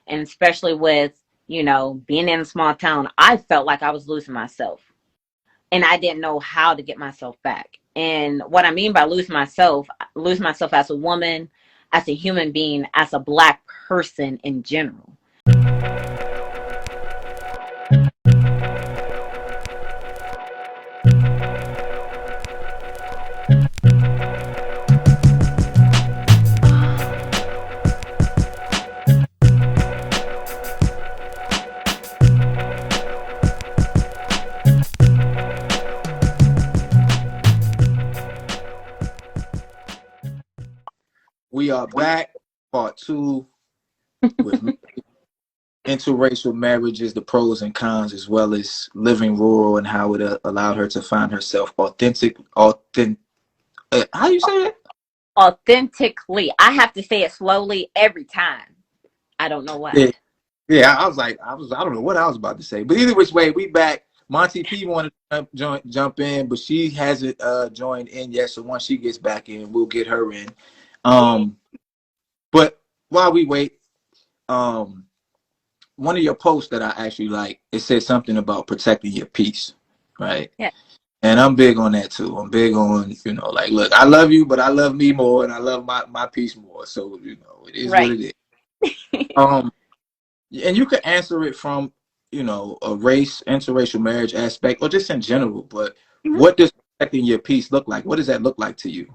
And especially with, being in a small town, I felt like I was losing myself. And I didn't know how to get myself back. And what I mean by lose myself as a woman, as a human being, as a Black person in general. We are back, part two, with interracial marriages, the pros and cons, as well as living rural and how it allowed her to find herself authentic. How you say it? Authentically. I have to say it slowly every time. I don't know why. Yeah, yeah. I don't know what I was about to say, but either which way, we back. Monty P wanted to jump in, but she hasn't joined in yet. So once she gets back in, we'll get her in. But while we wait, one of your posts that I actually like, it said something about protecting your peace, right? Yeah. And I'm big on that too. I'm big on, like, look, I love you, but I love me more, and I love my peace more. So, it is what Right. it is. And you could answer it from, a race, interracial marriage aspect, or just in general. But what does protecting your peace look like? What does that look like to you?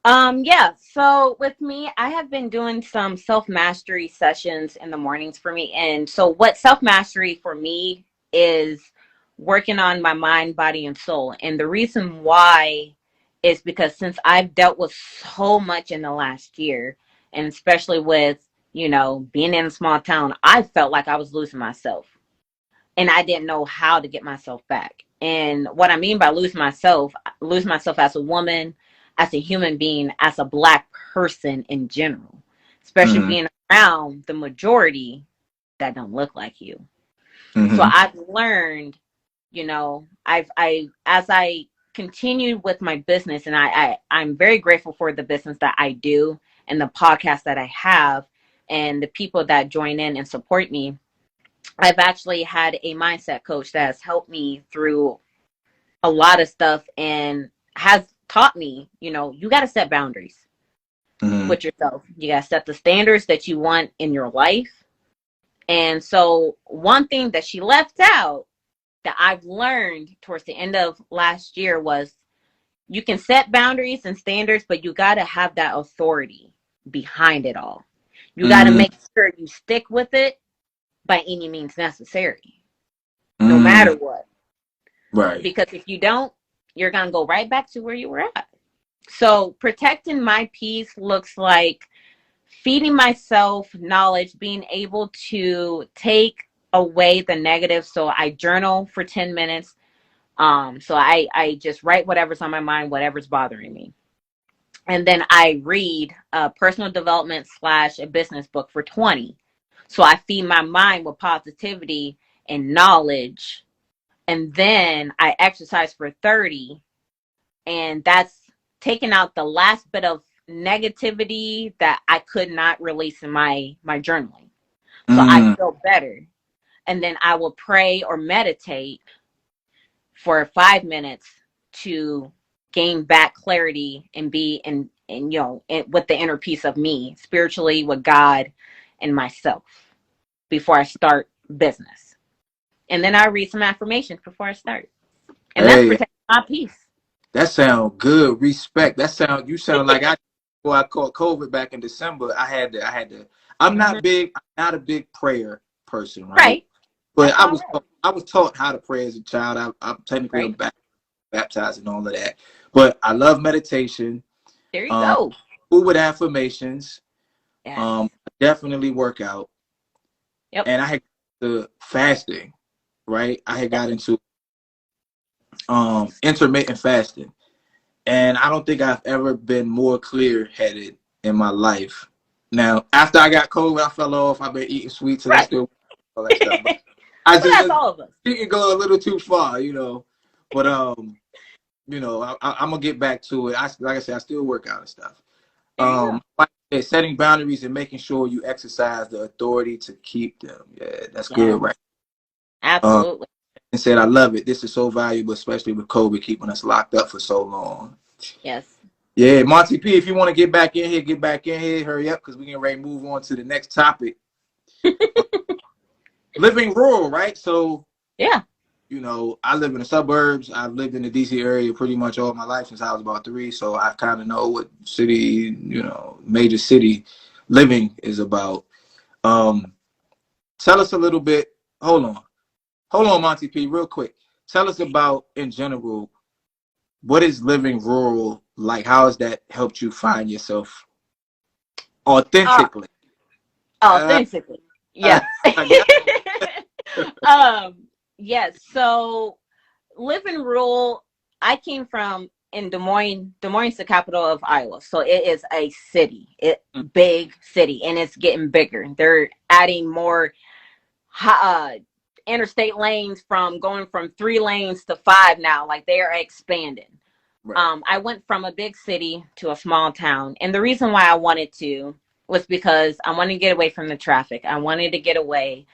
Yeah. So with me, I have been doing some self-mastery sessions in the mornings for me. And so what self-mastery for me is working on my mind, body, and soul. And the reason why is because since I've dealt with so much in the last year, and especially with, being in a small town, I felt like I was losing myself. And I didn't know how to get myself back. And what I mean by lose myself as a woman, as a human being, as a Black person in general, especially being around the majority that don't look like you. So I've learned, as I continued with my business, and I'm very grateful for the business that I do and the podcast that I have and the people that join in and support me. I've actually had a mindset coach that has helped me through a lot of stuff and has taught me, you got to set boundaries with yourself. You got to set the standards that you want in your life. And so one thing that she left out that I've learned towards the end of last year was you can set boundaries and standards, but you got to have that authority behind it all. You got to make sure you stick with it by any means necessary, no matter what. Right. Because if you don't, you're going to go right back to where you were at. So protecting my peace looks like feeding myself knowledge, being able to take away the negative. So I journal for 10 minutes. So I just write whatever's on my mind, whatever's bothering me. And then I read a personal development / a business book for 20. So I feed my mind with positivity and knowledge. And then I exercise for 30. And that's taking out the last bit of negativity that I could not release in my journaling. So I feel better. And then I will pray or meditate for 5 minutes to gain back clarity and be in with the inner peace of me, spiritually, with God and myself before I start business. And then I read some affirmations before I start. And that's protecting my peace. That sounds good. Respect. You sound like before I caught COVID back in December, I had to I'm not a big prayer person, right? But I was taught how to pray as a child. I'm technically baptized and all of that. But I love meditation. There you go. Food with affirmations. Yes. Definitely work out. Yep. And I had the fasting, right? I had got into intermittent fasting. And I don't think I've ever been more clear-headed in my life. Now, after I got COVID, I fell off. I've been eating sweets and I still all that stuff. But that's all of us. You can go a little too far, But I'm gonna get back to it. Like I said, I still work out and stuff. My Yeah, setting boundaries and making sure you exercise the authority to keep them. Yeah, that's Yeah, good, right? absolutely. And said, I love it. This is so valuable, especially with COVID keeping us locked up for so long. Yes. Yeah, Monty P, if you want to get back in here, get back in here. Hurry up, because we can ready to move on to the next topic. Living rural, right? So, Yeah. you know, I live in the suburbs. I've lived in the DC area pretty much all my life since I was about 3. So I kind of know what city, you know, major city living is about. Tell us a little bit. Hold on, Monty P, real quick. Tell us about, in general, what is living rural like? How has that helped you find yourself Uh, authentically? Uh, authentically. Yeah. I um, yes. So living rural, I came from in Des Moines. Des Moines is the capital of Iowa. So it is a city, big city, and it's getting bigger. They're adding more uh, interstate lanes from going from 3 lanes to 5 now. Like they are expanding. right. I went from a big city to a small town. And the reason why I wanted to was because I wanted to get away from the traffic. I wanted to get away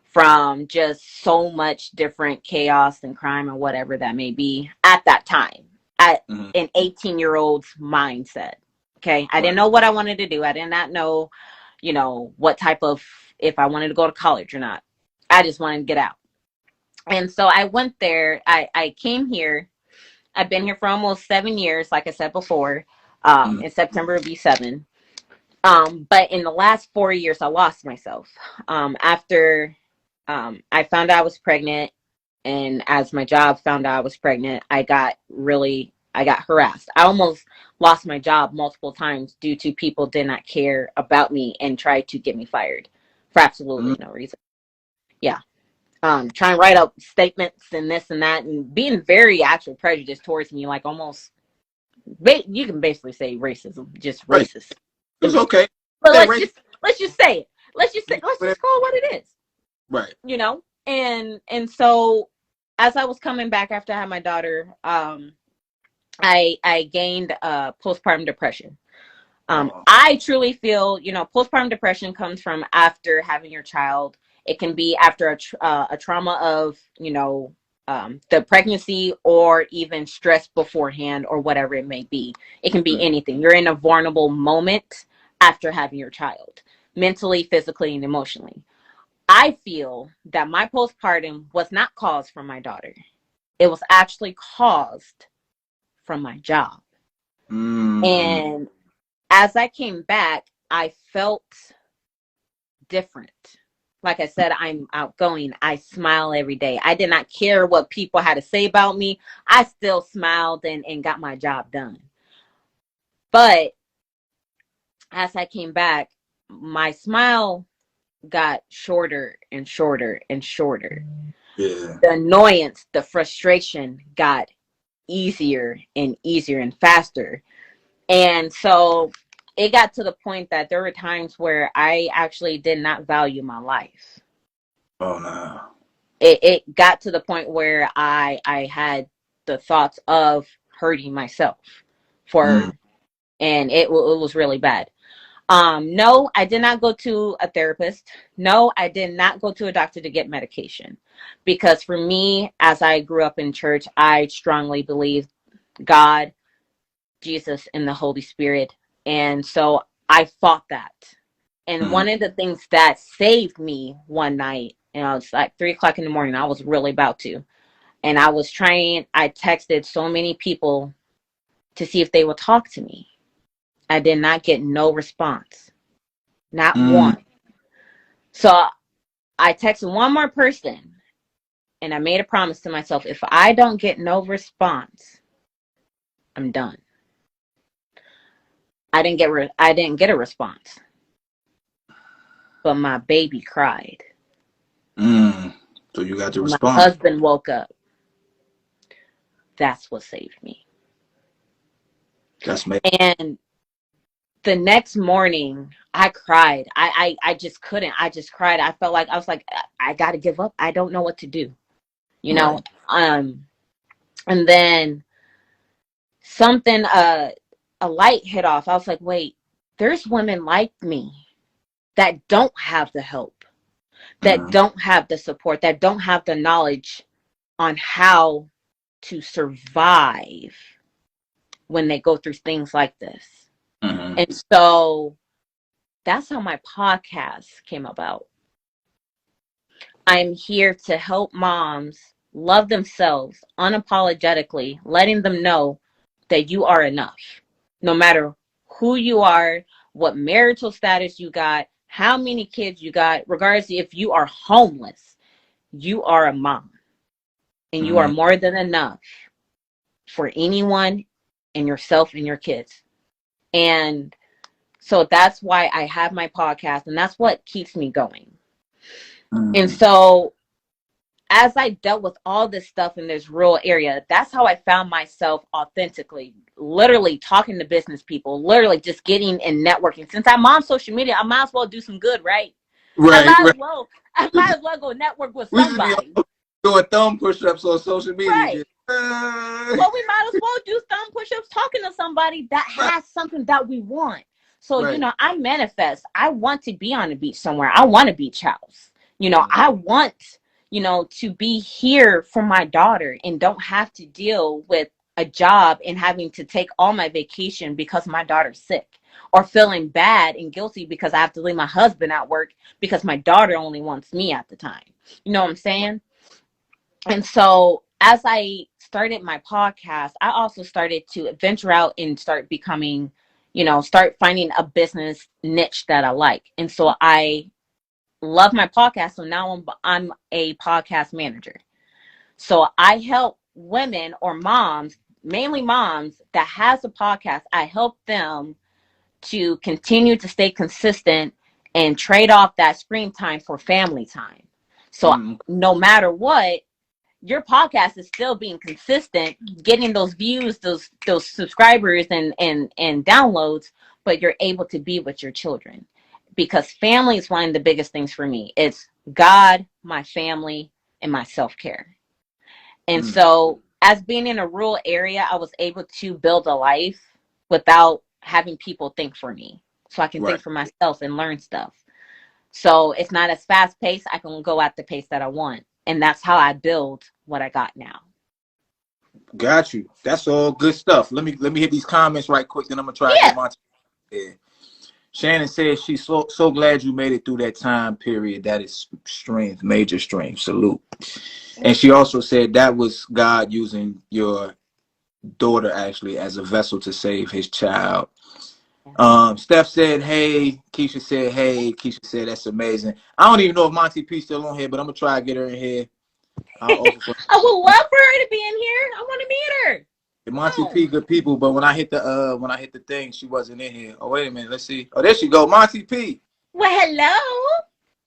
from just so much different chaos and crime and whatever that may be at that time, at an 18-year-old's mindset. Okay. I didn't know what I wanted to do. I did not know, what type of, if I wanted to go to college or not. I just wanted to get out. And so I went there. I came here. I've been here for almost 7 years, like I said before. In September it'll be 7. But in the last 4 years, I lost myself. After I found out I was pregnant, and as my job found out I was pregnant, I got harassed. I almost lost my job multiple times due to people did not care about me and tried to get me fired for absolutely no reason. Yeah. Trying to write up statements and this and that, and being very actual prejudiced towards me, like almost, you can basically say racism, just Right. racist. It's okay. But let's just say it. Let's just call it what it is. Right. And so as I was coming back after I had my daughter, I gained postpartum depression. I truly feel, postpartum depression comes from after having your child. It can be after a trauma of, the pregnancy, or even stress beforehand, or whatever it may be. It can be anything. You're in a vulnerable moment after having your child, mentally, physically, and emotionally. I feel that my postpartum was not caused from my daughter. It was actually caused from my job. And as I came back, I felt different. Like I said, I'm outgoing. I smile every day. I did not care what people had to say about me. I still smiled and got my job done. But as I came back, my smile got shorter and shorter and shorter. Yeah. The annoyance, the frustration got easier and easier and faster. And so it got to the point that there were times where I actually did not value my life. Oh no. It got to the point where I had the thoughts of hurting myself and it was really bad. No, I did not go to a therapist. No, I did not go to a doctor to get medication, because for me, as I grew up in church, I strongly believe God, Jesus, and the Holy Spirit. And so I fought that. And one of the things that saved me one night, it's like 3 o'clock in the morning, I was really about to. And I texted so many people to see if they would talk to me. I did not get no response. Not one. So I texted one more person, and I made a promise to myself, if I don't get no response, I'm done. I didn't get a response. But my baby cried. So you got to respond. My husband woke up. That's what saved me. That's me. And the next morning, I cried. I just couldn't. I just cried. I felt like, I got to give up. I don't know what to do. Right. And then something, a light hit off. I was like, wait, there's women like me that don't have the help, that don't have the support, that don't have the knowledge on how to survive when they go through things like this. And so that's how my podcast came about. I'm here to help moms love themselves unapologetically, letting them know that you are enough. No matter who you are, what marital status you got, how many kids you got, regardless if you are homeless, you are a mom. And you are more than enough for anyone and yourself and your kids. And so that's why I have my podcast, and that's what keeps me going. And so as I dealt with all this stuff in this rural area, that's how I found myself authentically, literally talking to business people, literally just getting and networking. Since I'm on social media, I might as well do some good, right? I might as well go network with somebody. Doing thumb push-ups on social media. Right. Well, we might as well do thumb push-ups talking to somebody that has something that we want. So, you know, I manifest. I want to be on the beach somewhere. I want a beach house. You know, I want, you know, to be here for my daughter and don't have to deal with a job and having to take all my vacation because my daughter's sick, or feeling bad and guilty because I have to leave my husband at work because my daughter only wants me at the time. You know what I'm saying? And so as I started my podcast, I also started to venture out and start becoming, you know, start finding a business niche that I like. And so I love my podcast. So now I'm a podcast manager. So I help women or moms, mainly moms that has a podcast. I help them to continue to stay consistent and trade off that screen time for family time. So no matter what, your podcast is still being consistent, getting those views, those subscribers and downloads, but you're able to be with your children. Because family is one of the biggest things for me. It's God, my family, and my self-care. And so as being in a rural area, I was able to build a life without having people think for me. So I can think for myself and learn stuff. So it's not as fast paced. I can go at the pace that I want. And that's how I build what I got now. Got you. That's all good stuff. Let me hit these comments right quick, then I'm gonna try to get my Shannon says she's so glad you made it through that time period. That is strength, major strength. Salute. And she also said that was God using your daughter actually as a vessel to save his child. Steph said, hey. Keisha said, hey. Keisha said, that's amazing. I don't even know if Monty P still on here, but I'm gonna try to get her in here. I would love for her to be in here. I want to meet her. Monty P, good people, but when I hit the thing, she wasn't in here. Oh, wait a minute, let's see. Oh, there she go, Monty P. Well, hello.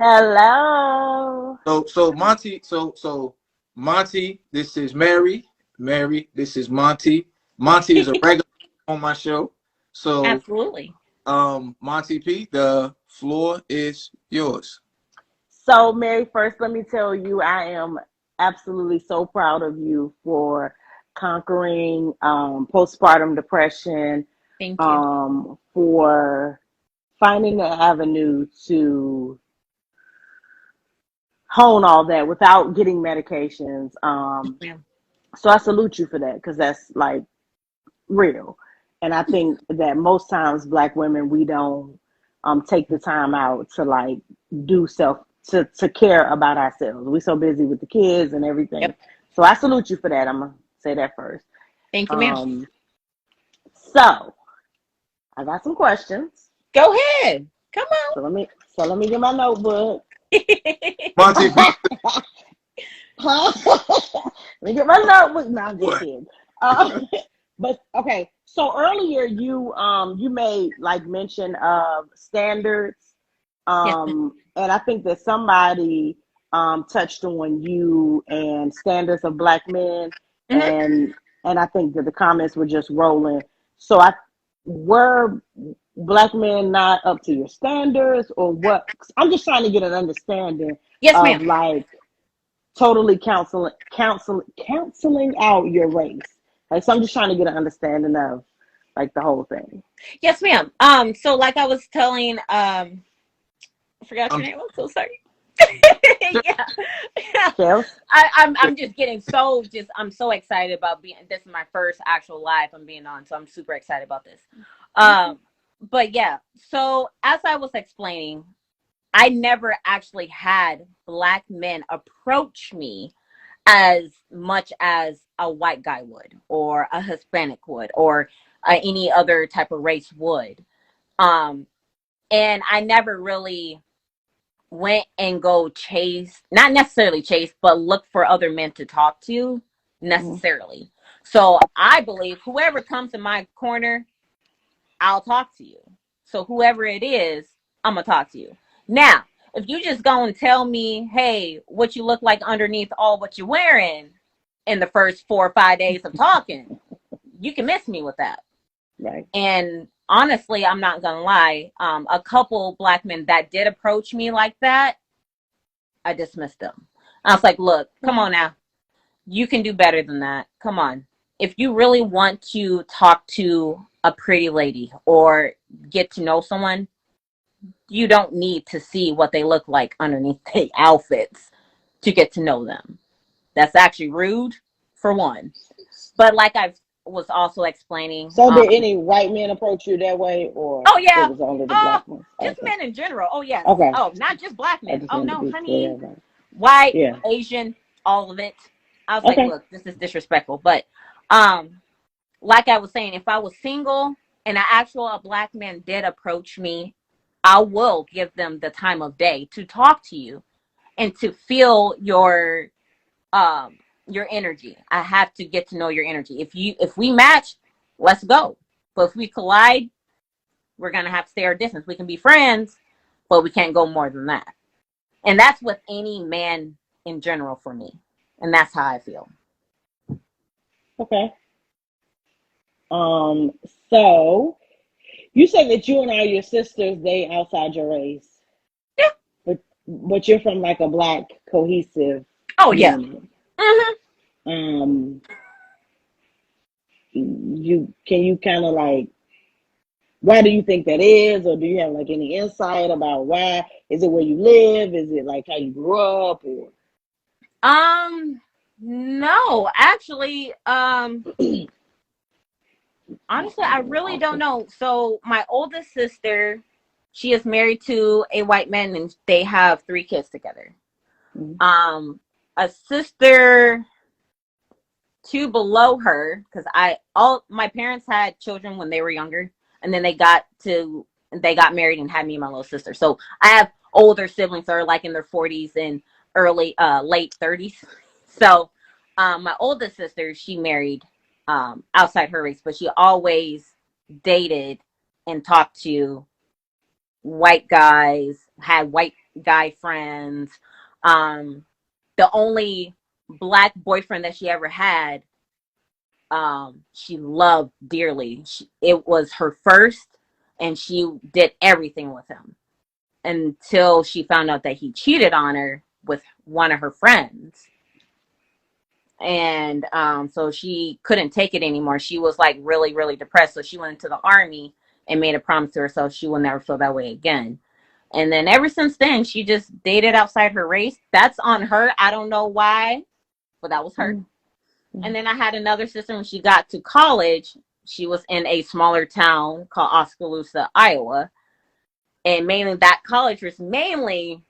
Hello. So Monty, this is Mary. Mary, this is Monty. Monty is a regular on my show. So absolutely. Monty P, the floor is yours. So Mary, first let me tell you, I am absolutely so proud of you for conquering postpartum depression. Thank you. For finding an avenue to hone all that without getting medications. So I salute you for that, because that's like real. And I think that most times Black women, we don't take the time out to like do to care about ourselves. We're so busy with the kids and everything. Yep. So I salute you for that. I'm gonna say that first. Thank you, ma'am. So I got some questions. Go ahead. Come on. So let me get my notebook. Monty P. Let me get my notebook. No, I'm just kidding. But okay. So earlier you made like mention of standards. And I think that somebody touched on you and standards of Black men, and I think that the comments were just rolling. So were Black men not up to your standards, or what? I'm just trying to get an understanding of like totally counseling out your race. Like, so I'm just trying to get an understanding of like the whole thing. Yes, ma'am. So like I was telling, I forgot your name. I'm so sorry. Yeah. I'm just getting I'm so excited about this is my first actual live I'm being on, so I'm super excited about this. But yeah, so as I was explaining, I never actually had Black men approach me as much as a white guy would, or a Hispanic would, or any other type of race would. And I never really went and go chase, not necessarily chase, but look for other men to talk to necessarily. Mm-hmm. So I believe whoever comes in my corner, I'll talk to you. So whoever it is, I'm going to talk to you. Now, if you just go and tell me, hey, what you look like underneath all what you're wearing in the first 4 or 5 days of talking, you can miss me with that. Right. And honestly, I'm not going to lie. A couple Black men that did approach me like that, I dismissed them. I was like, look, come on now. You can do better than that. Come on. If you really want to talk to a pretty lady or get to know someone, you don't need to see what they look like underneath their outfits to get to know them. That's actually rude, for one. But like I was also explaining. So did any white men approach you that way, or oh yeah, it was only the Black ones? Just men in general. Oh yes. Okay. Oh, not just Black men. Oh no, honey. Clear, white, Asian, all of it. I was like, look, this is disrespectful. But like I was saying, if I was single and a Black man did approach me, I will give them the time of day to talk to you and to feel your energy. I have to get to know your energy. If we match, let's go. But if we collide, we're gonna have to stay our distance. We can be friends, but we can't go more than that. And that's with any man in general for me. And that's how I feel. Okay. So you said that you and all your sisters, they outside your race. Yeah. But you're from like a Black cohesive. Oh yeah. Mm-hmm. Can you kind of like, why do you think that is, or do you have like any insight about why? Is it where you live? Is it like how you grew up, or? No, actually, honestly, I really don't know. So my oldest sister, she is married to a white man, and they have 3 kids together. Mm-hmm. A sister 2 below her, because my parents had children when they were younger, and then they got married and had me and my little sister. So I have older siblings that are like in their 40s and late 30s. So my oldest sister, she married outside her race, but she always dated and talked to white guys, had white guy friends. The only Black boyfriend that she ever had, she loved dearly. It was her first, and she did everything with him until she found out that he cheated on her with one of her friends. And so she couldn't take it anymore. She was like really, really depressed. So she went into the Army and made a promise to herself she will never feel that way again. And then ever since then, she just dated outside her race. That's on her. I don't know why, but that was her. Mm-hmm. And then I had another sister when she got to college. She was in a smaller town called Oskaloosa, Iowa. And mainly that college was mainly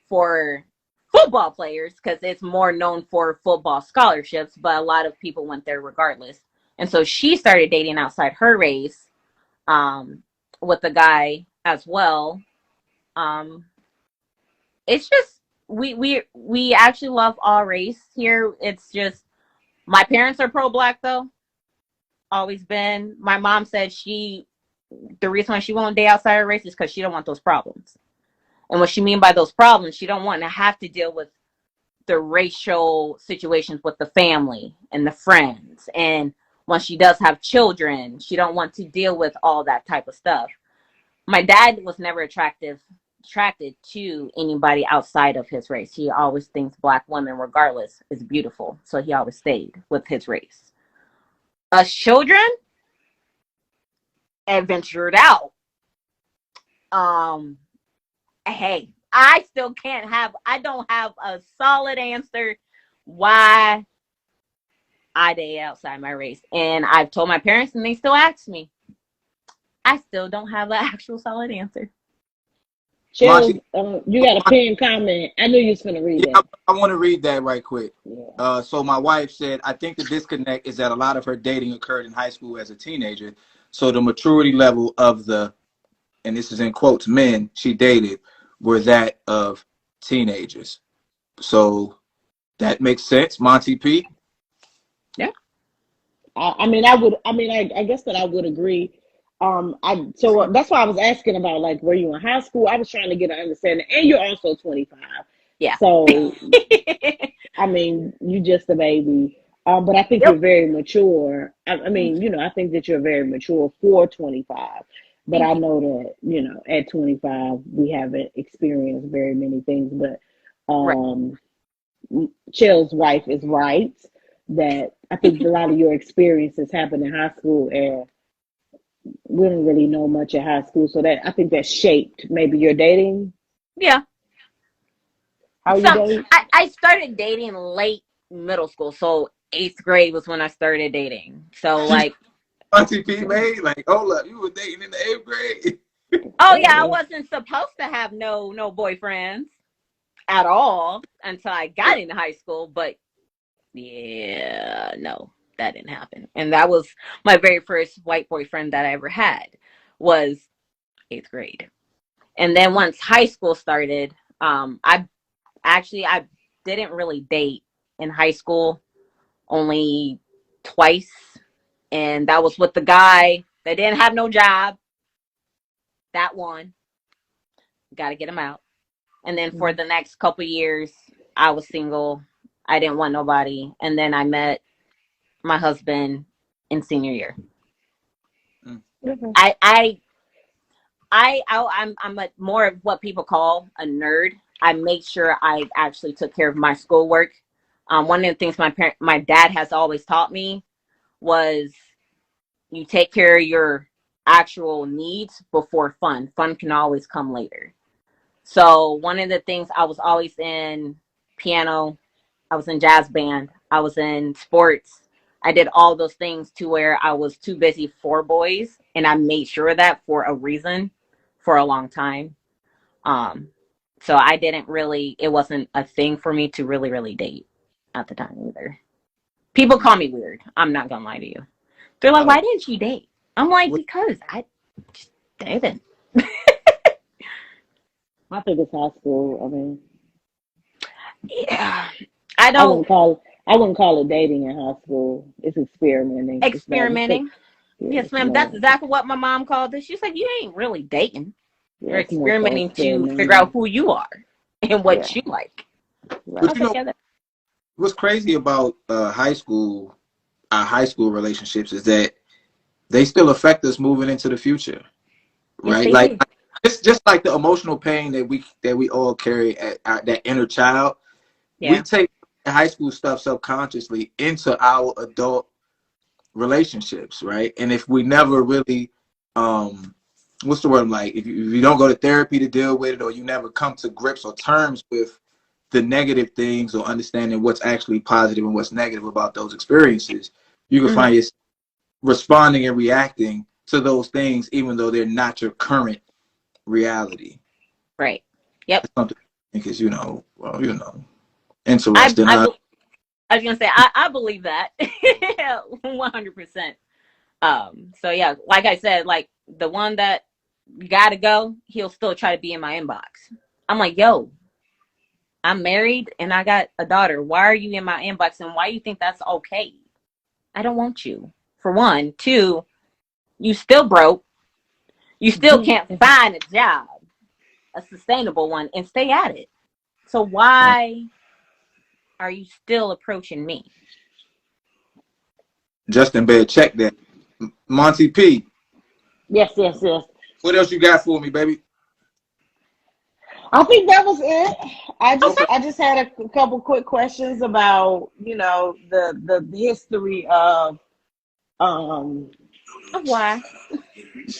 for football players because it's more known for football scholarships, but a lot of people went there regardless. And so she started dating outside her race with a guy as well. It's just we actually love all race here. It's just my parents are pro-Black though. Always been. My mom said the reason why she won't date outside her race is because she don't want those problems. And what she mean by those problems, she don't want to have to deal with the racial situations with the family and the friends. And when she does have children, she don't want to deal with all that type of stuff. My dad was never attracted to anybody outside of his race. He always thinks Black women, regardless, is beautiful. So he always stayed with his race. Us children, adventured out. Hey, I still I don't have a solid answer why I date outside my race. And I've told my parents and they still ask me. I still don't have an actual solid answer. Chills, you got a pinned comment. I knew you was going to read that. I want to read that right quick. Yeah. So my wife said, I think the disconnect is that a lot of her dating occurred in high school as a teenager. So the maturity level of the, and this is in quotes, men she dated were that of teenagers. So that makes sense, Monty P. Yeah. I guess that I would agree. So that's why I was asking about, like, were you in high school? I was trying to get an understanding, and you're also 25. Yeah. So, I mean, you just a baby. But I think you're very mature. I think that you're very mature for 25. But I know that, at 25, we haven't experienced very many things. But Chill's wife is right that I think a lot of your experiences happened in high school, and we don't really know much at high school. So that I think that shaped maybe your dating. Yeah. How you dating? I started dating late middle school. So 8th grade was when I started dating. So like Monty P made like, hold up, you were dating in the 8th grade. Oh yeah, I wasn't supposed to have no boyfriends at all until I got into high school, but yeah, no, that didn't happen. And that was my very first white boyfriend that I ever had was 8th grade. And then once high school started, I didn't really date in high school, only twice. And that was with the guy that didn't have no job. That one. Got to get him out. And then for the next couple years, I was single. I didn't want nobody. And then I met my husband in senior year. I'm more of what people call a nerd. I made sure I actually took care of my schoolwork. One of the things my dad has always taught me was you take care of your actual needs before fun. Fun can always come later. So one of the things, I was always in piano, I was in jazz band, I was in sports. I did all those things to where I was too busy for boys, and I made sure of that for a reason for a long time. So I didn't really, it wasn't a thing for me to really, really date at the time either. People call me weird. I'm not gonna lie to you. They're like, why didn't you date? I'm like, because I just didn't. I think it's high school. I mean, yeah, I wouldn't call it dating in high school. It's experimenting. Experimenting. Yes, ma'am. That's exactly what my mom called it. She's like, you ain't really dating. You're experimenting to figure out who you are and what you like. But what's crazy about our high school relationships is that they still affect us moving into the future, right? Yes, like it's just like the emotional pain that we all carry at that inner child. Yeah. We take the high school stuff subconsciously into our adult relationships, right? And if we never really what's the word, like if you don't go to therapy to deal with it, or you never come to grips or terms with the negative things or understanding what's actually positive and what's negative about those experiences, you can find yourself responding and reacting to those things even though they're not your current reality. Right. Yep. Because interesting. I was gonna say I believe that 100%. So yeah, like I said, like the one that gotta go, he'll still try to be in my inbox. I'm like, yo, I'm married and I got a daughter. Why are you in my inbox, and why do you think that's okay? I don't want you, for one. Two, you still broke. You still can't find a job, a sustainable one, and stay at it. So why are you still approaching me? Justin Bear, check that. Monty P. Yes. What else you got for me, baby? I think that was it. I just had a couple quick questions about, the history of Why?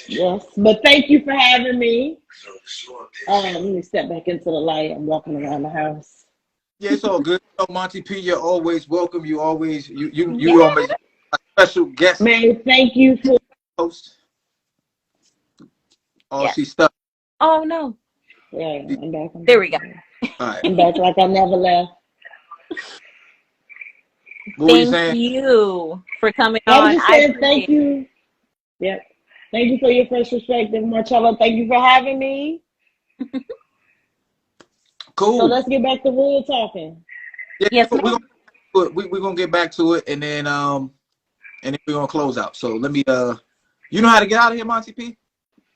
Yes, but thank you for having me. Let me step back into the light. I'm walking around the house. Yeah, it's all good. You know, Monty P, you're always welcome. You always Yeah. you always a special guest Man, thank you for. host. Oh, Yes. she stuck. Oh no. Yeah, I'm back. There we go. All right. I'm back like I never left. What were you Thank saying? you for coming I was on. just I saying thank appreciate it. you. Yep. Thank you for your first perspective, Marcella. Thank you for having me. So Cool. let's get back to real talking. Yeah, Yes, we're ma'am. gonna we're gonna get back to it, and then we're gonna close out. So let me you know how to get out of here, Monty P?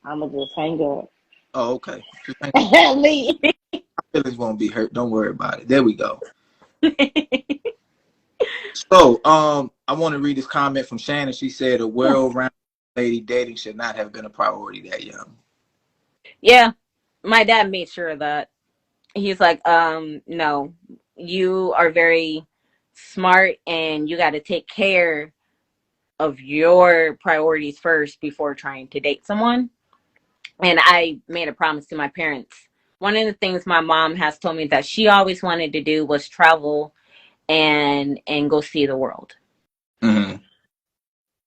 I'm gonna just hang up. Oh, okay. Just think Leave. my feelings won't be hurt. Don't worry about it. There we go. So, I want to read this comment from Shannon. She said, "A well-rounded lady dating should not have been a priority that young." Yeah, my dad made sure of that. He's like, no, you are very smart and you got to take care of your priorities first before trying to date someone. And I made a promise to my parents. One of the things my mom has told me that she always wanted to do was travel and go see the world. Mm-hmm.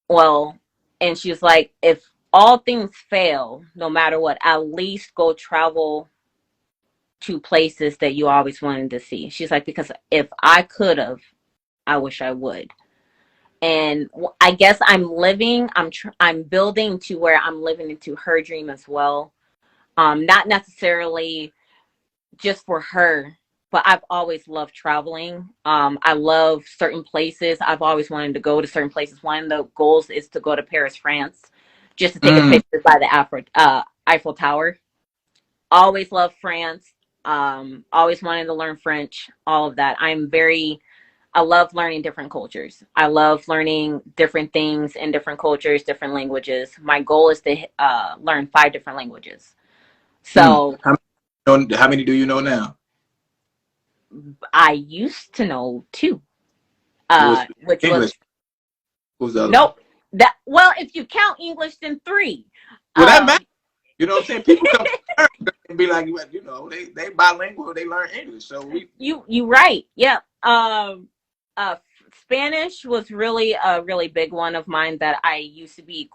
Well, and she's like, if all things fail, no matter what, at least go travel to places that you always wanted to see. She's like, because if I could have, I wish I would. And I guess I'm building to where I'm living into her dream as well. Not necessarily just for her, but I've always loved traveling. I love certain places. I've always wanted to go to certain places. One of the goals is to go to Paris, France, just to take a Mm. picture by the Eiffel Tower. Always loved France. Always wanted to learn French. All of that. I love learning different cultures. I love learning different things in different cultures, different languages. My goal is to learn 5 different languages. Mm. So How many do you know now? I used to know two, What was which was English? What was the other one? nope. That well, if you count English, then three. Well, that matters. Um, You know what I'm saying? People come to America and be like, you know, they bilingual, they learn English. So we. you right. Yeah. Uh, Spanish was really a really big one of mine that I used to be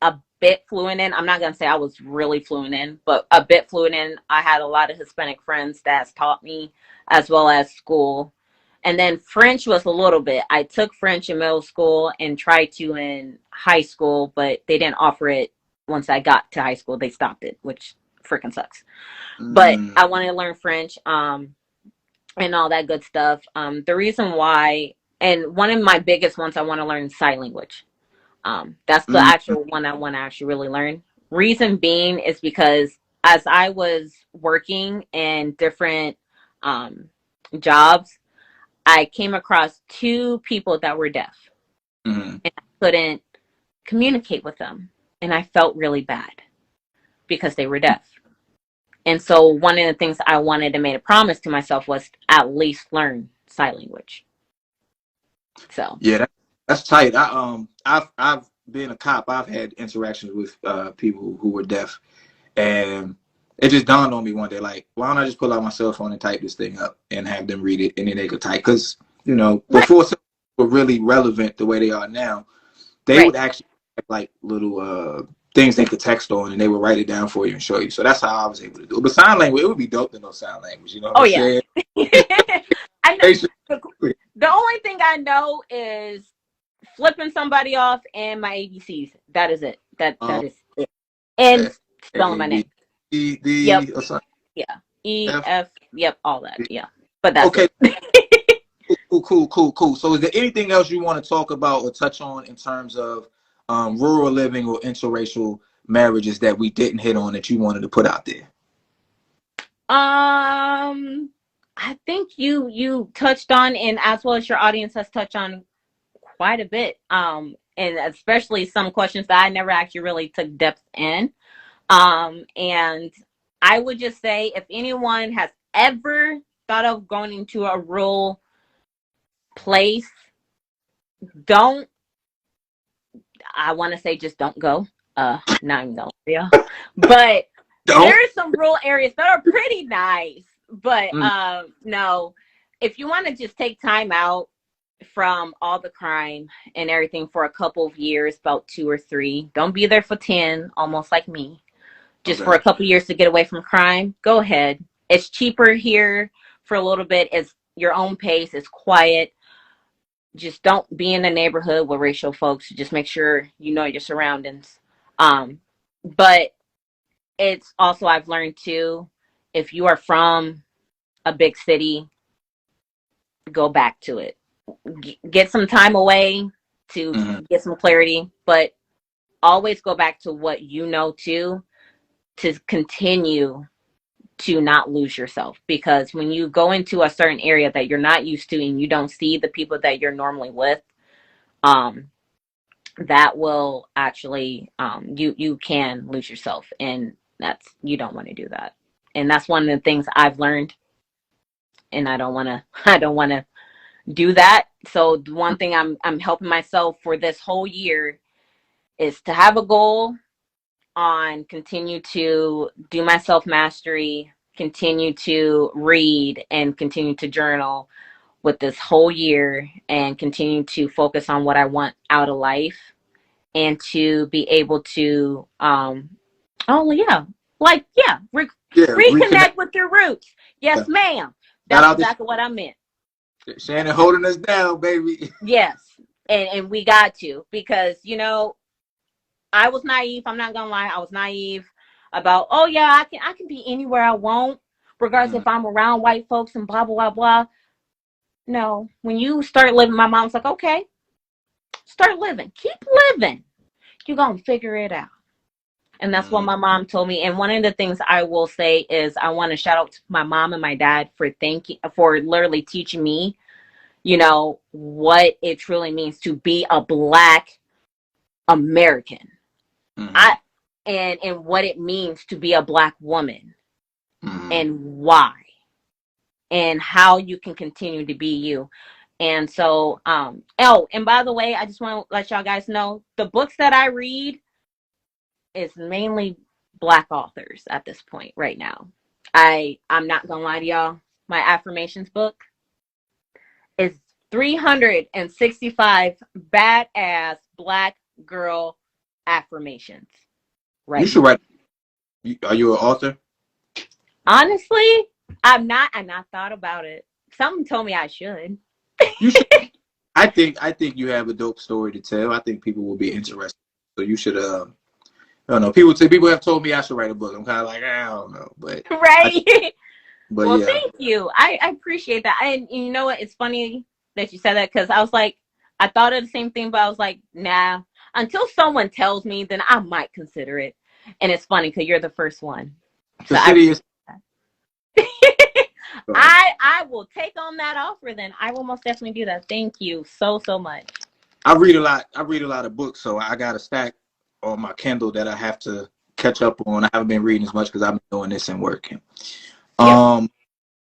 a bit fluent in. I'm not gonna say I was really fluent in, but a bit fluent in. I had a lot of Hispanic friends that's taught me as well as school. And then French was a little bit. I took French in middle school and tried to in high school, but they didn't offer it once I got to high school. They stopped it, which freaking sucks. But Mm. I wanted to learn French. And all that good stuff. The reason why, and one of my biggest ones, I want to learn sign language. That's the Mm. actual one I want to actually really learn. Reason being is because as I was working in different um, jobs, I came across two people that were deaf, Mm. and I couldn't communicate with them, and I felt really bad because they were deaf. And so one of the things I wanted to make a promise to myself was at least learn sign language. So Yeah, that's tight. I've been a cop. I've had interactions with people who were deaf, and it just dawned on me one day, like, why don't I just pull out my cell phone and type this thing up and have them read it, and then they could type? Because right, before cell phones were really relevant the way they are now, they right. would actually have like little things they could text on, and they would write it down for you and show you. So that's how I was able to do it. But sign language, it would be dope to know sign language. You know what Oh I'm yeah. saying? I know Basically. the only thing I know is flipping somebody off and my ABCs. That is it. That Um, is it. And A, spelling my B, name. C, Yep. D, or something. Yeah. E F. F. Yep. All that. Yeah. But that's Okay, it. cool. So, is there anything else you want to talk about or touch on in terms of rural living or interracial marriages that we didn't hit on that you wanted to put out there? I think you touched on, and as well as your audience has touched on quite a bit. And especially some questions that I never actually really took depth in. And I would just say if anyone has ever thought of going into a rural place, don't I want to say just don't go. Not even going to, but Don't. there's some rural areas that are pretty nice. But no, if you want to just take time out from all the crime and everything for a couple of years, about 2 or 3, don't be there for 10, almost like me. Just for a couple of years to get away from crime, go ahead. It's cheaper here for a little bit. It's your own pace. It's quiet. Just don't be in the neighborhood with racial folks. Just make sure you know your surroundings. But it's also, I've learned too, if you are from a big city, go back to it. Get some time away to get some clarity, but always go back to what you know too, to continue to not lose yourself. Because when you go into a certain area that you're not used to and you don't see the people that you're normally with, that will actually, you can lose yourself, and you don't want to do that. And that's one of the things I've learned, and I don't want to do that. So the one thing I'm helping myself for this whole year is to have a goal on continue to do my self mastery, continue to read, and continue to journal with this whole year, and continue to focus on what I want out of life, and to be able to reconnect with your roots. Yes, ma'am. That's exactly what I meant. Shannon holding us down, baby. Yes. And we got to, because, I was naive. I'm not going to lie. I was naive about, I can be anywhere I want, regardless if I'm around white folks and blah, blah, blah, blah. No, when you start living, my mom's like, okay, start living. Keep living. You're going to figure it out. And that's what my mom told me. And one of the things I will say is I want to shout out to my mom and my dad for literally teaching me, what it truly means to be a Black American. And what it means to be a Black woman, and why, and how you can continue to be you. And so, and by the way, I just want to let y'all guys know, the books that I read is mainly Black authors at this point right now. I'm not gonna lie to y'all. My affirmations book is 365 badass Black girl affirmations. Right. You should write. Are you an author? Honestly, I'm not. I not thought about it. Something told me I should. You should. I think you have a dope story to tell. I think people will be interested. So you should. I don't know. People have told me I should write a book. I'm kind of like, I don't know, but right. But well, thank you. I appreciate that. And you know what? It's funny that you said that, because I was like, I thought of the same thing, but I was like, nah. Until someone tells me, then I might consider it. And it's funny because you're the first one. So I will take on that offer. Then I will most definitely do that. Thank you so much. I read a lot of books, so I got a stack on my Kindle that I have to catch up on. I haven't been reading as much because I've been doing this and working.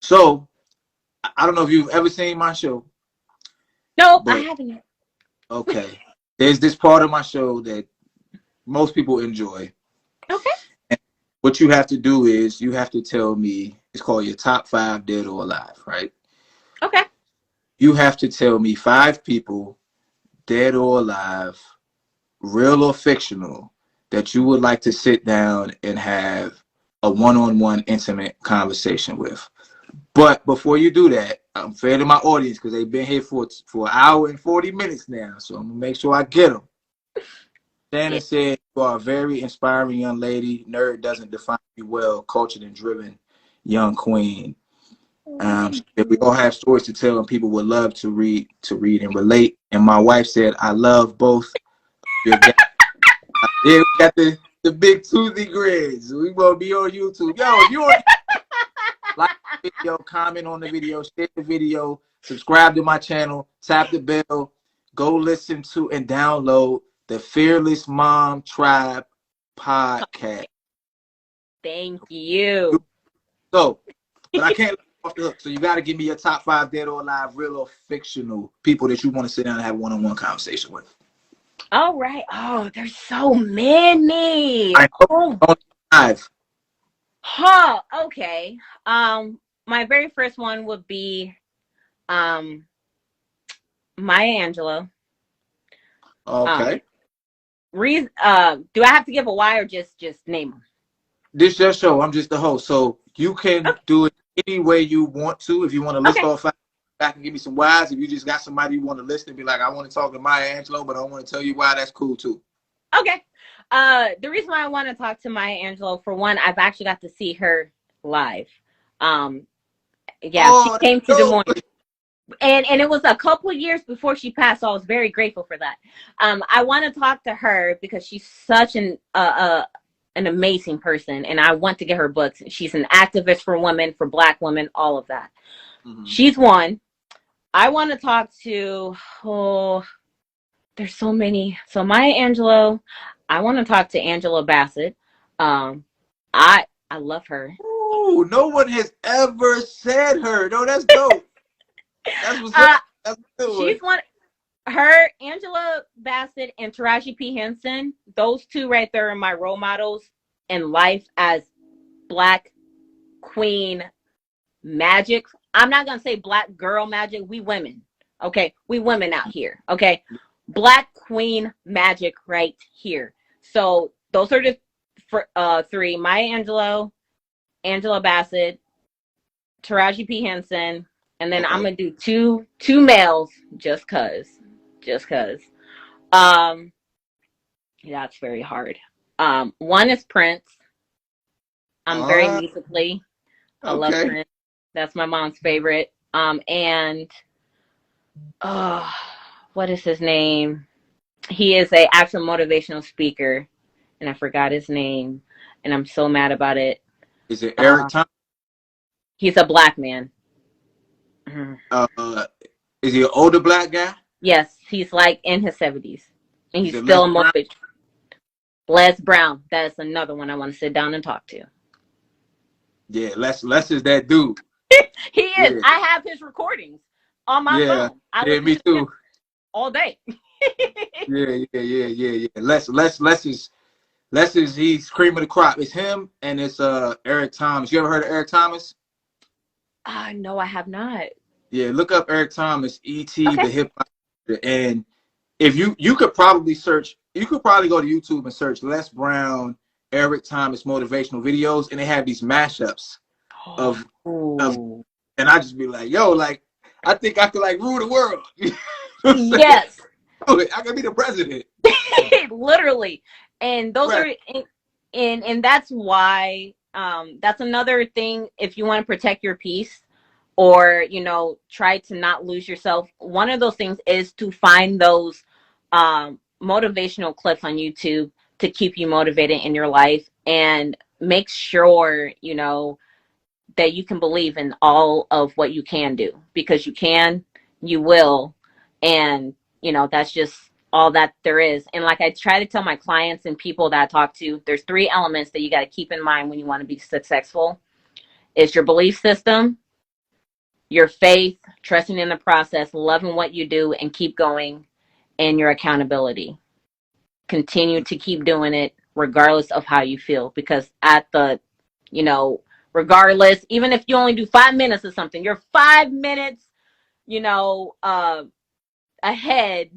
So I don't know if you've ever seen my show. No, I haven't yet. Okay. There's this part of my show that most people enjoy. Okay. And what you have to do is you have to tell me, it's called your top 5 dead or alive, right? Okay. You have to tell me 5 people, dead or alive, real or fictional, that you would like to sit down and have a one-on-one intimate conversation with. But before you do that, I'm fair to my audience because they've been here for an hour and 40 minutes now, so I'm going to make sure I get them. Shannon said, you are a very inspiring young lady. Nerd doesn't define you well. Cultured and driven young queen. We all have stories to tell, and people would love to read and relate. And my wife said, I love both your guys. Yeah, we got the big toothy grins. We will be on YouTube. Yo, if you on like the video, comment on the video, share the video, subscribe to my channel, tap the bell, go listen to and download the Fearless Mom Tribe podcast. Thank you. So, but I can't let you off the hook. So you got to give me your top 5 dead or alive, real or fictional people that you want to sit down and have one-on-one conversation with. All right. Oh, there's so many. I know. Oh, Only 5. huh. Okay. My very first one would be um Maya Angelou. Um, Okay. do I have to give a why or just name them? This your show. I'm just the host, so you can Okay. do it any way you want to. If you want to list Okay. off 5, back and give me some whys. If you just got somebody you want to list and be like, I want to talk to Maya Angelou, but I want to tell you why. That's cool too. Okay. The reason why I want to talk to Maya Angelou, for one, I've actually got to see her live. Um, yeah, she Oh, that's came to Des dope. Moines. And it was a couple years before she passed, so I was very grateful for that. I want to talk to her because she's such an amazing person, and I want to get her books. She's an activist for women, for Black women, all of that. Mm-hmm. She's one. I want to talk to, oh, there's so many. So Maya Angelou. I want to talk to Angela Bassett. Um, I love her. Ooh, no one has ever said her. No, that's dope. That's what's up. That's a good one. She's one. Her, Angela Bassett, and Taraji P. Henson. Those two right there are my role models in life as Black queen magic. I'm not gonna say Black girl magic. We women, okay? We women out here, okay? Black queen magic right here. So those are the 3: Maya Angelou, Angela Bassett, Taraji P. Henson, and then I'm gonna do two males just cause. Um, yeah, it's very hard. One is Prince. I'm very musically. I love Okay. Prince. That's my mom's favorite. And what is his name? He is a actual motivational speaker, and I forgot his name, and I'm so mad about it. Is it Eric Thomas? He's a Black man. Is he an older Black guy? Yes, he's like in his 70s, and he's still a motivational. Les Brown. That is another one I want to sit down and talk to. Yeah, Les is that dude. He is. Yeah. I have his recordings on my phone. Yeah, me too. All day. Yeah. Les is he's cream of the crop. It's him and it's Eric Thomas. You ever heard of Eric Thomas? No, I have not. Yeah, look up Eric Thomas, E.T. the hip hop, and if you could probably search, you could probably go to YouTube and search Les Brown, Eric Thomas motivational videos, and they have these mashups of and I just be like, yo, like I think I could like rule the world. Yes. I could be the president. Literally. And those are and that's why that's another thing, if you want to protect your peace or try to not lose yourself, one of those things is to find those motivational clips on YouTube to keep you motivated in your life, and make sure that you can believe in all of what you can do, because you will, and that's just all that there is. And like I try to tell my clients and people that I talk to, there's 3 elements that you got to keep in mind when you want to be successful. It's your belief system, your faith, trusting in the process, loving what you do and keep going, and your accountability. Continue to keep doing it regardless of how you feel, because at the, regardless, even if you only do 5 minutes of something, you're 5 minutes, ahead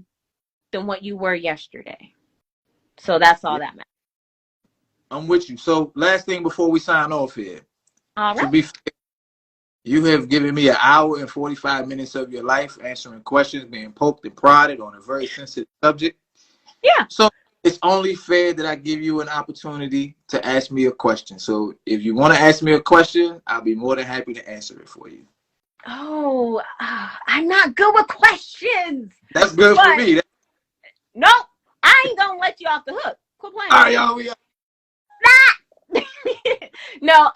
than what you were yesterday. So that's all that matters. I'm with you. So last thing before we sign off here. All right. To be fair, you have given me 1 hour and 45 minutes of your life answering questions, being poked and prodded on a very sensitive subject. Yeah. So it's only fair that I give you an opportunity to ask me a question. So if you want to ask me a question, I'll be more than happy to answer it for you. Oh, I'm not good with questions. That's good for me. No, I ain't gonna let you off the hook. Quit playing. All right, y'all. We are. No,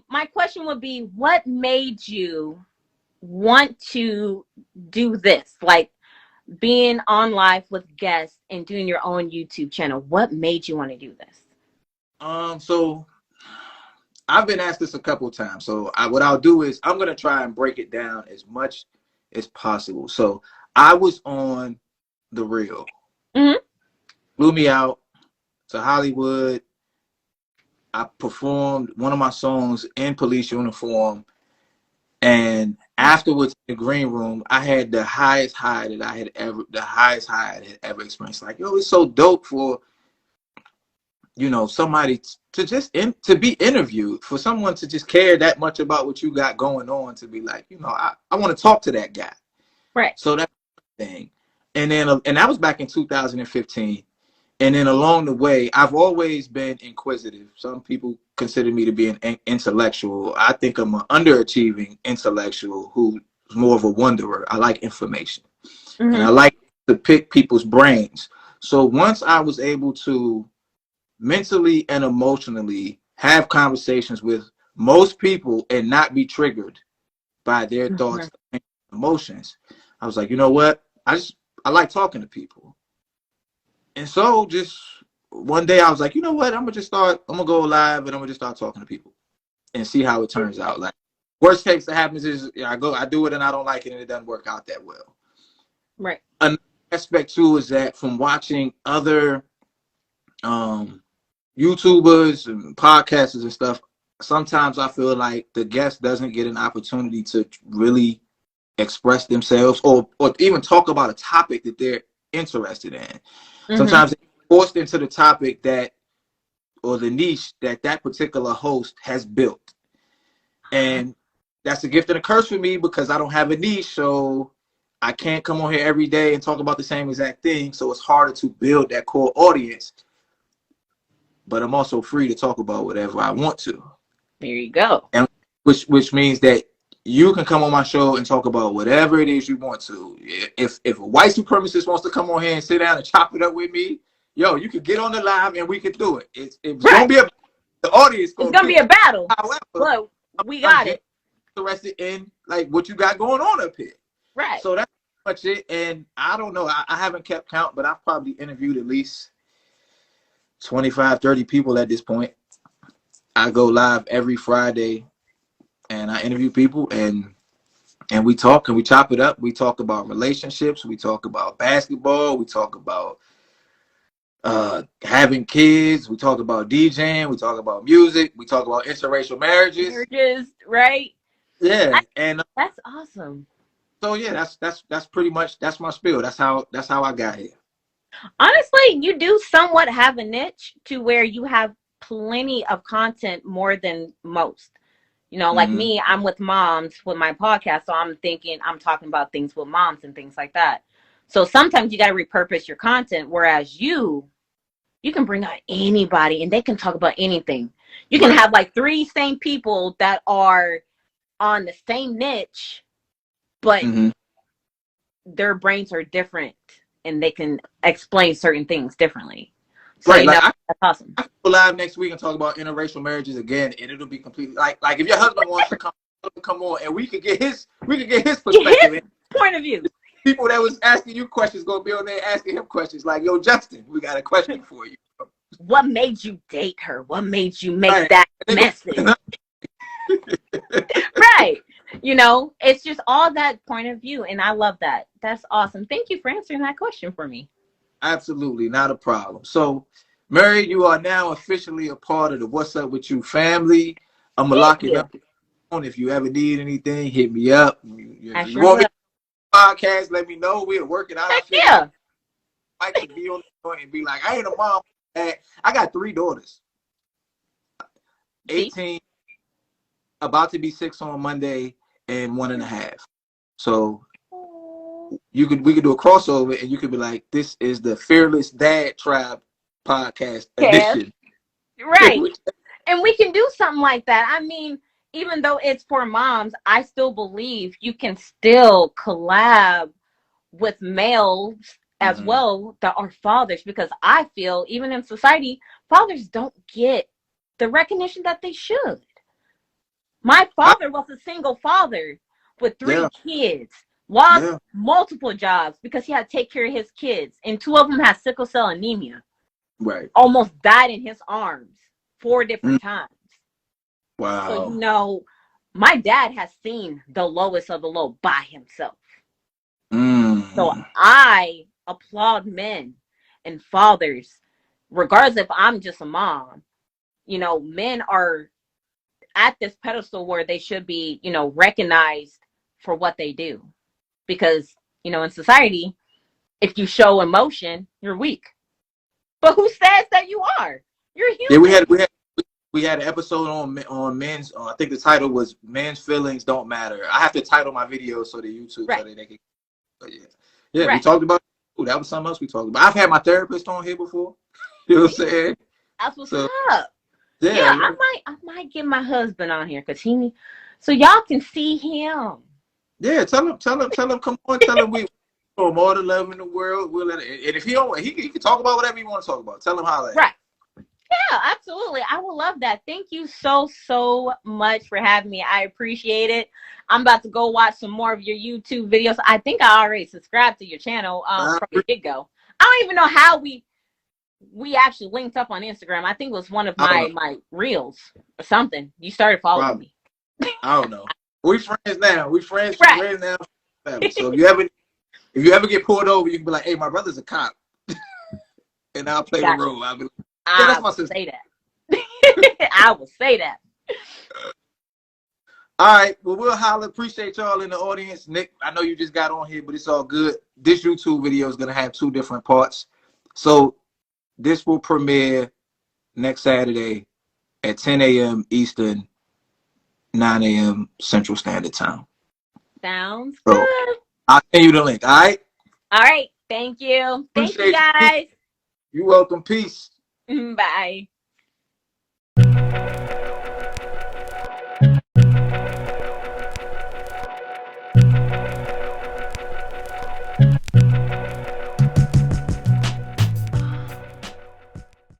my question would be, what made you want to do this? Like being on live with guests and doing your own YouTube channel. What made you want to do this? So I've been asked this a couple of times. So what I'll do is I'm gonna try and break it down as much as possible. So I was on The Real. Mm-hmm. flew me out to Hollywood. I performed one of my songs in police uniform, and afterwards in the green room, I had the highest high I had ever experienced. Like, yo, it's so dope for somebody to just to be interviewed, for someone to just care that much about what you got going on, to be like, I want to talk to that guy. Right. So that's the thing. And then, and that was back in 2015. And then along the way, I've always been inquisitive. Some people consider me to be an intellectual. I think I'm an underachieving intellectual who's more of a wanderer. I like information. And I like to pick people's brains. So once I was able to mentally and emotionally have conversations with most people and not be triggered by their thoughts and emotions, I was like, you know what? I like talking to people. And so just one day I was like, you know what? I'm gonna go live and I'm gonna just start talking to people and see how it turns out. Like, worst case that happens is I do it and I don't like it and it doesn't work out that well. Right. Another aspect too is that from watching other YouTubers and podcasters and stuff, sometimes I feel like the guest doesn't get an opportunity to really express themselves or even talk about a topic that they're interested in. Sometimes they're forced into the topic or the niche that particular host has built. And that's a gift and a curse for me because I don't have a niche. So I can't come on here every day and talk about the same exact thing. So it's harder to build that core audience. But I'm also free to talk about whatever I want to. There you go. And which means that you can come on my show and talk about whatever it is you want to. If a white supremacist wants to come on here and sit down and chop it up with me, yo, you could get on the live and we could do it. It's gonna be the audience. It's gonna be a battle. However, look, we got it. Interested in like what you got going on up here. Right. So that's pretty much it. And I don't know. I haven't kept count, but I've probably interviewed at least 25, 30 people at this point. I go live every Friday and I interview people and we talk and we chop it up. We talk about relationships. We talk about basketball. We talk about having kids. We talk about DJing. We talk about music. We talk about interracial marriages. Right? Yeah, and that's awesome. So yeah, that's pretty much that's my spiel. That's how I got here. Honestly, you do somewhat have a niche to where you have plenty of content more than most. Like me, I'm with moms with my podcast. So I'm talking about things with moms and things like that. So sometimes you got to repurpose your content. Whereas you can bring out anybody and they can talk about anything. You can have like 3 same people that are on the same niche, but their brains are different and they can explain certain things differently. So that's awesome. I can go live next week and talk about interracial marriages again, and it'll be completely like if your husband wants to come on, and we could get his perspective, his point of view. People that was asking you questions gonna be on there asking him questions like, "Yo, Justin, we got a question for you. What made you date her? What made you make that message?" Right. It's just all that point of view, and I love that. That's awesome. Thank you for answering that question for me. Absolutely, not a problem. So, Mary, you are now officially a part of the What's Up With You family. I'm going to lock it up. If you ever need anything, hit me up. If you want me to podcast, let me know. We'll work it out. Yeah. I like to be on the point and be like, I ain't a mom. I got 3 daughters. 18, about to be 6 on Monday, and 1.5. So we could do a crossover and you could be like, this is the Fearless Dad Tribe podcast edition. Right. And we can do something like that. I mean, even though it's for moms, I still believe you can still collab with males as well that are fathers, because I feel even in society, fathers don't get the recognition that they should. My father was a single father with 3 kids, lost multiple jobs because he had to take care of his kids, and 2 of them had sickle cell anemia. Right. Almost died in his arms 4 different times. Wow. So, my dad has seen the lowest of the low by himself. So I applaud men and fathers, regardless if I'm just a mom, you know, men are at this pedestal where they should be, you know, recognized for what they do. Because, you know, in society, if you show emotion, you're weak. But who says that you are? You're human. Yeah, we had an episode on men's. I think the title was "Men's Feelings Don't Matter." I have to title my video so the YouTube so that they can. But yeah, we talked about. Ooh, that was something else we talked about. I've had my therapist on here before. You know what I'm saying? That's what's up. Yeah, I might get my husband on here because so y'all can see him. Yeah, tell him, come on, tell him we from all the love in the world. We'll let it, and if he don't, he can talk about whatever he want to talk about. Tell him how that. Right. Yeah, absolutely. I would love that. Thank you so much for having me. I appreciate it. I'm about to go watch some more of your YouTube videos. I think I already subscribed to your channel from the get-go. I don't even know how we actually linked up on Instagram. I think it was one of my reels or something. You started following me. I don't know. We friends now. We friends now. So if you ever get pulled over, you can be like, "Hey, my brother's a cop," and I'll play the role. I'll be like, "Yeah, that's my sister." Say that. I will say that. All right. Well, we'll holler. Appreciate y'all in the audience. Nick, I know you just got on here, but it's all good. This YouTube video is gonna have 2 different parts. So this will premiere next Saturday at 10 a.m. Eastern, 9 a.m. Central Standard Time. Sounds good. I'll send you the link. All right. All right. Thank you. Thank you, guys. You're welcome. Peace. Bye.